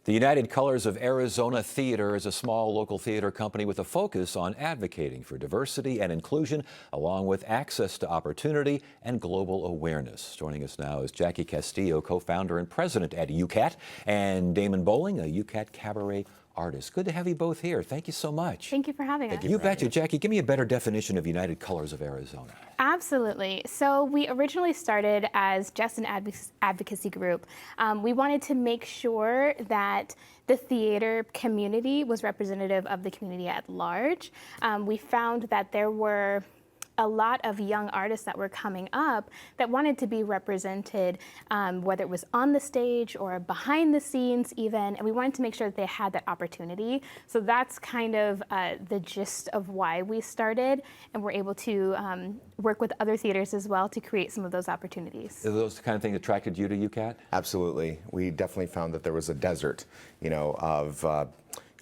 The United Colors of Arizona Theater is a small local theater company with a focus on advocating for diversity and inclusion, along with access to opportunity and global awareness. Joining us now is Jacqui Castillo, co-founder and president at UCAT, and Damon Bolling, a UCAT cabaret artist. Good to have you both here. Thank you so much. Thank you for having us. You betcha. Jacqui, give me a better definition of United Colors of Arizona. Absolutely. So we originally started as just an advocacy group. We wanted to make sure that the theater community was representative of the community at large. We found that there were a lot of young artists that were coming up that wanted to be represented, whether it was on the stage or behind the scenes even, and we wanted to make sure that they had that opportunity. So that's kind of the gist of why we started, and we're able to work with other theaters as well to create some of those opportunities. Are those the kind of things that attracted you to UCAT? Absolutely. We definitely found that there was a desert, of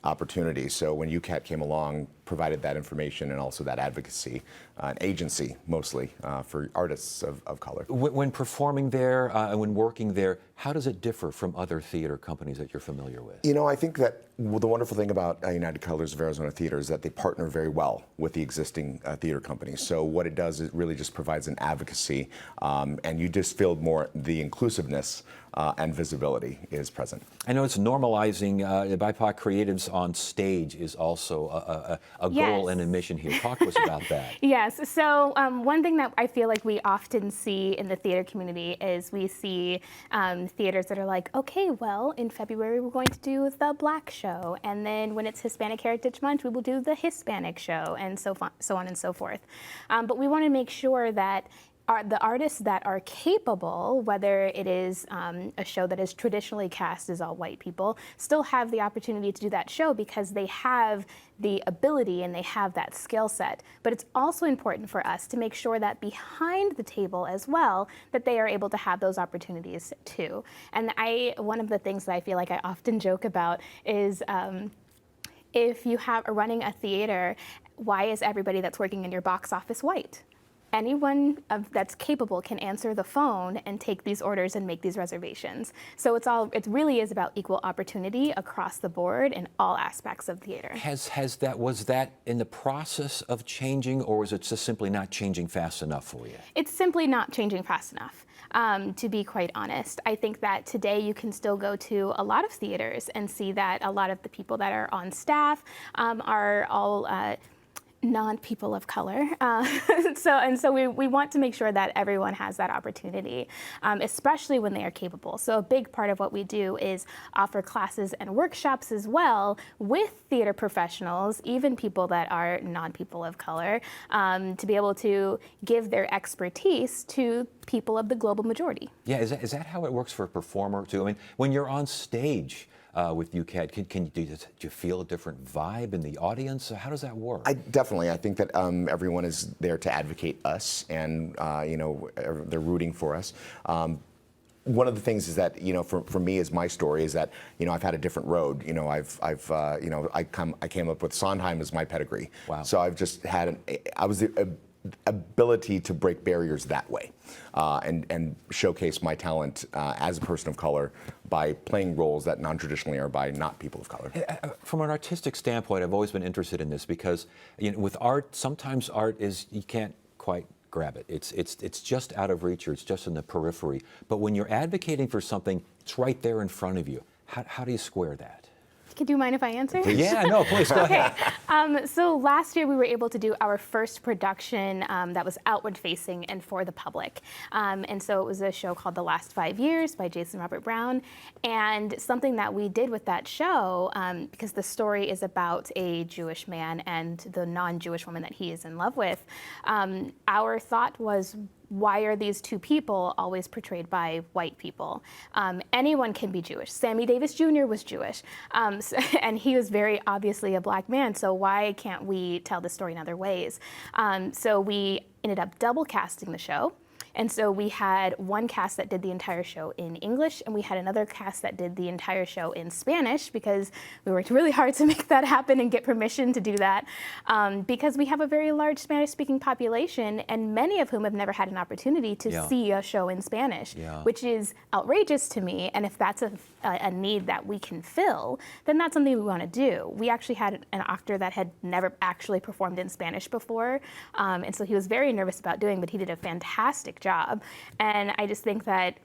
opportunity. So when UCAT came along, provided that information and also that advocacy, an agency mostly for artists of color. When performing there and when working there, how does it differ from other theater companies that you're familiar with? I think that the wonderful thing about United Colors of Arizona Theater is that they partner very well with the existing theater companies. So what it does is it really just provides an advocacy, and you just feel more the inclusiveness and visibility is present. I know it's normalizing BIPOC creatives on stage is also a goal and a mission here. Talk to us about that. Yes. So one thing that I feel like we often see in the theater community is we see theaters that are like, okay, well, in February we're going to do the Black show, and then when it's Hispanic Heritage Month, we will do the Hispanic show, and so on and so forth. But we want to make sure that the artists that are capable, whether it is a show that is traditionally cast as all white people, still have the opportunity to do that show because they have the ability and they have that skill set. But it's also important for us to make sure that behind the table as well, that they are able to have those opportunities too. And one of the things that I feel like I often joke about is if you are running a theater, why is everybody that's working in your box office white? Anyone that's capable can answer the phone and take these orders and make these reservations. So it really is about equal opportunity across the board in all aspects of theater. Was that in the process of changing, or was it just simply not changing fast enough for you? It's simply not changing fast enough. To be quite honest, I think that today you can still go to a lot of theaters and see that a lot of the people that are on staff are all non-people of color. So we want to make sure that everyone has that opportunity, especially when they are capable. So a big part of what we do is offer classes and workshops as well with theater professionals, even people that are non-people of color, to be able to give their expertise to people of the global majority. Yeah, is that how it works for a performer too? I mean, when you're on stage with UCAT, do you feel a different vibe in the audience? How does that work? I think that everyone is there to advocate us, and they're rooting for us. One of the things is that for me, is my story is that I've had a different road. I came up with Sondheim as my pedigree. Wow. So I've just had I was the ability to break barriers that way, and showcase my talent as a person of color by playing roles that non-traditionally are by not people of color. From an artistic standpoint, I've always been interested in this because with art, sometimes art is, you can't quite grab it. It's just out of reach, or it's just in the periphery. But when you're advocating for something, it's right there in front of you. How do you square that? Do you mind if I answer? Yeah, no, please, go ahead. So last year we were able to do our first production that was outward facing and for the public. And so it was a show called The Last 5 Years by Jason Robert Brown. And something that we did with that show, because the story is about a Jewish man and the non-Jewish woman that he is in love with, our thought was, why are these two people always portrayed by white people? Anyone can be Jewish. Sammy Davis Jr. was Jewish, and he was very obviously a black man, so why can't we tell the story in other ways? So we ended up double casting the show. And so we had one cast that did the entire show in English, and we had another cast that did the entire show in Spanish, because we worked really hard to make that happen and get permission to do that, because we have a very large Spanish-speaking population, and many of whom have never had an opportunity to see a show in Spanish, which is outrageous to me. And if that's a need that we can fill, then that's something we want to do. We actually had an actor that had never actually performed in Spanish before, and so he was very nervous about doing, but he did a fantastic job. And I just think that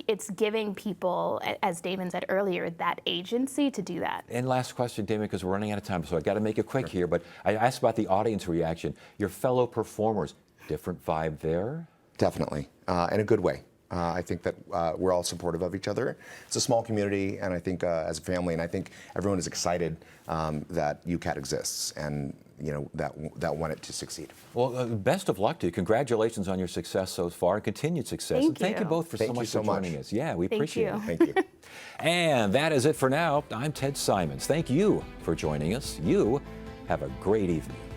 it's giving people, as Damon said earlier, that agency to do that. And last question, Damon, because we're running out of time, so I got to make it quick here, but I asked about the audience reaction. Your fellow performers, different vibe there? Definitely, in a good way. I think that we're all supportive of each other. It's a small community, and I think as a family, and I think everyone is excited that UCAT exists, and that want it to succeed. Well, best of luck to you. Congratulations on your success so far, and continued success. Thank and thank you both for so much for joining us. Yeah, we appreciate it. Thank you. And that is it for now. I'm Ted Simmons. Thank you for joining us. You have a great evening.